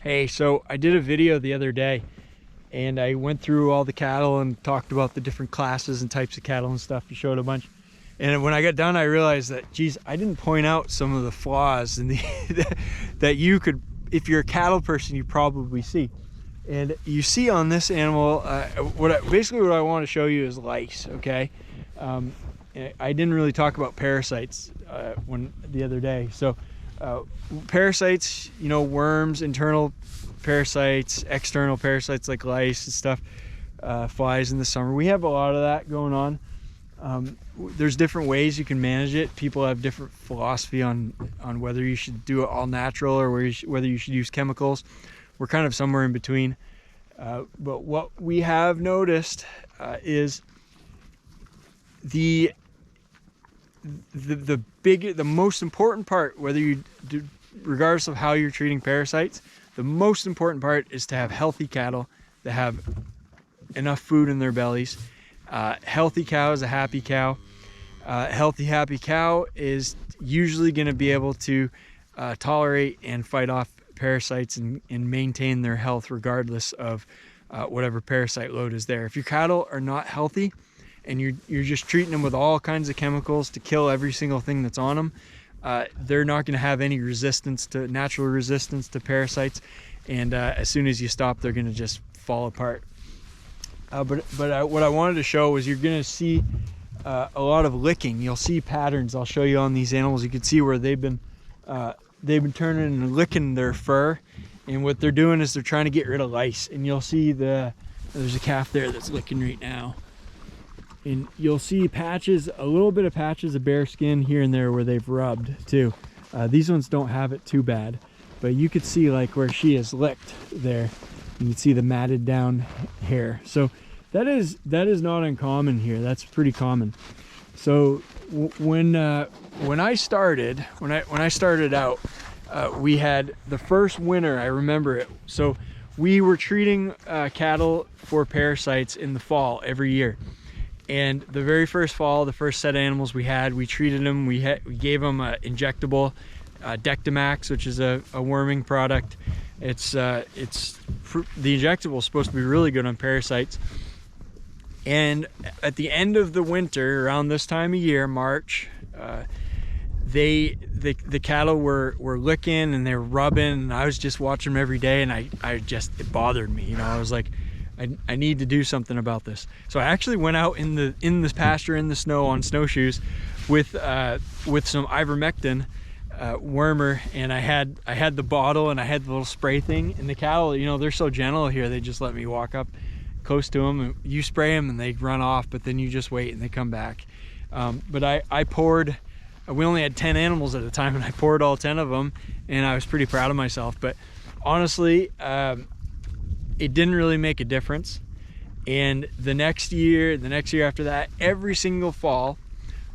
Hey, so I did a video the other day and I went through all the cattle and talked about the different classes and types of cattle and stuff. You showed a bunch. And when I got done, I realized that, geez, I didn't point out some of the flaws in the that you could, if you're a cattle person, you probably see. And you see on this animal, basically what I want to show you is lice, okay? I didn't really talk about parasites the other day. So parasites, you know, worms, internal parasites, external parasites like lice and stuff, flies in the summer. We have a lot of that going on. There's different ways you can manage it. People have different philosophy on whether you should do it all natural or whether you should use chemicals. We're kind of somewhere in between. But what we have noticed is the most important part, whether you do, regardless of how you're treating parasites, the most important part is to have healthy cattle that have enough food in their bellies. Healthy cow is a happy cow. Healthy, happy cow is usually going to be able to tolerate and fight off parasites and maintain their health regardless of whatever parasite load is there. If your cattle are not healthy and you're just treating them with all kinds of chemicals to kill every single thing that's on them, they're not going to have any natural resistance to parasites, and as soon as you stop, they're going to just fall apart. But what I wanted to show was you're going to see a lot of licking. You'll see patterns. I'll show you on these animals. You can see where they've been turning and licking their fur, and what they're doing is they're trying to get rid of lice. And you'll see there's a calf there that's licking right now, and you'll see a little bit of patches of bare skin here and there where they've rubbed too. These ones don't have it too bad, but you could see like where she has licked there. You can see the matted down hair. So that is not uncommon here. That's pretty common. So when I started out, we had the first winter, I remember it. So we were treating cattle for parasites in the fall every year. And the very first fall, the first set of animals we treated them. We gave them an injectable Dectomax, which is a worming product. The injectable is supposed to be really good on parasites. And at the end of the winter, around this time of year, March, the cattle were licking and they were rubbing, and I was just watching them every day, and it bothered me. You know, I was like, I need to do something about this. So I actually went out in the pasture in the snow on snowshoes with some ivermectin wormer, and I had the bottle and I had the little spray thing, and the cattle, you know, they're so gentle here, they just let me walk up close to them, and you spray them and they run off, but then you just wait and they come back. But I poured, we only had 10 animals at the time, and I poured all 10 of them, and I was pretty proud of myself. But honestly, it didn't really make a difference. And the next year after that, every single fall,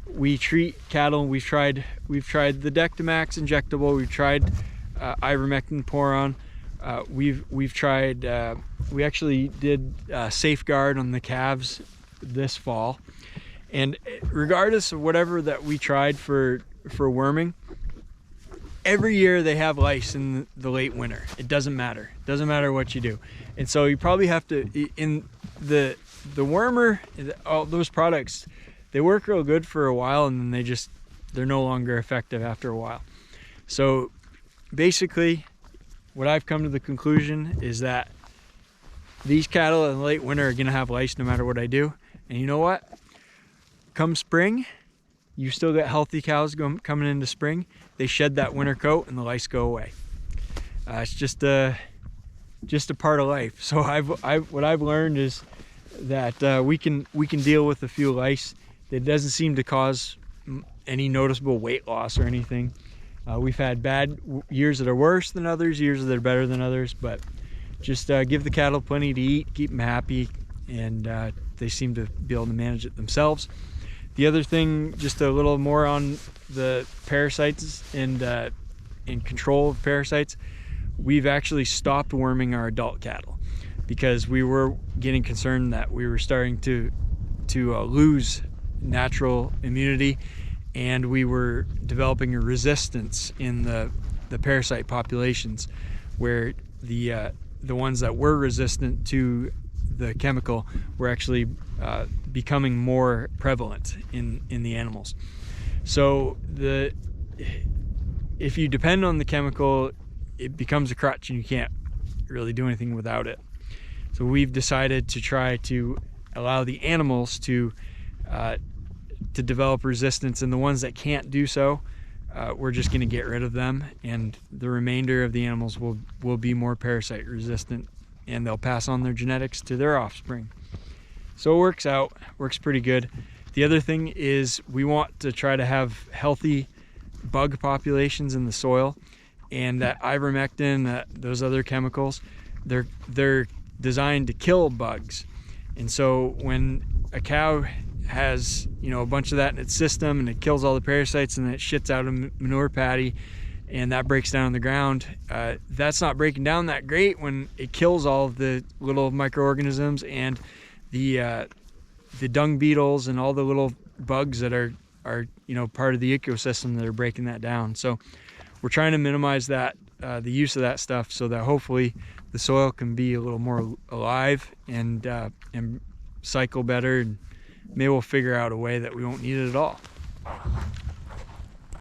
we treat cattle. We've tried the Dectomax injectable. We've tried ivermectin pour-on. We've tried. We actually did Safeguard on the calves this fall. And regardless of whatever that we tried for worming, every year they have lice in the late winter. It doesn't matter. It doesn't matter what you do. And so you probably have to, in the wormer, all those products, they work real good for a while, and then they're no longer effective after a while. So basically, what I've come to the conclusion is that these cattle in the late winter are going to have lice no matter what I do. And you know what? Come spring, you still got healthy cows coming into spring. They shed that winter coat and the lice go away. It's just a part of life. So what I've learned is that we can deal with a few lice. It doesn't seem to cause any noticeable weight loss or anything. We've had bad years that are worse than others, years that are better than others, but just give the cattle plenty to eat, keep them happy, and they seem to be able to manage it themselves. The other thing, just a little more on the parasites and control of parasites, we've actually stopped worming our adult cattle because we were getting concerned that we were starting to lose natural immunity, and we were developing a resistance in the parasite populations, where the ones that were resistant to the chemical were actually becoming more prevalent in the animals. So if you depend on the chemical, it becomes a crutch and you can't really do anything without it. So we've decided to try to allow the animals to develop resistance, and the ones that can't do so, we're just going to get rid of them, and the remainder of the animals will be more parasite resistant, and they'll pass on their genetics to their offspring. So it works pretty good. The other thing is we want to try to have healthy bug populations in the soil, and that ivermectin, those other chemicals, they're designed to kill bugs. And so when a cow has, you know, a bunch of that in its system and it kills all the parasites and then it shits out a manure patty and that breaks down on the ground, that's not breaking down that great when it kills all of the little microorganisms and the dung beetles and all the little bugs that are you know, part of the ecosystem that are breaking that down. So we're trying to minimize that, the use of that stuff, so that hopefully the soil can be a little more alive and cycle better, and maybe we'll figure out a way that we won't need it at all.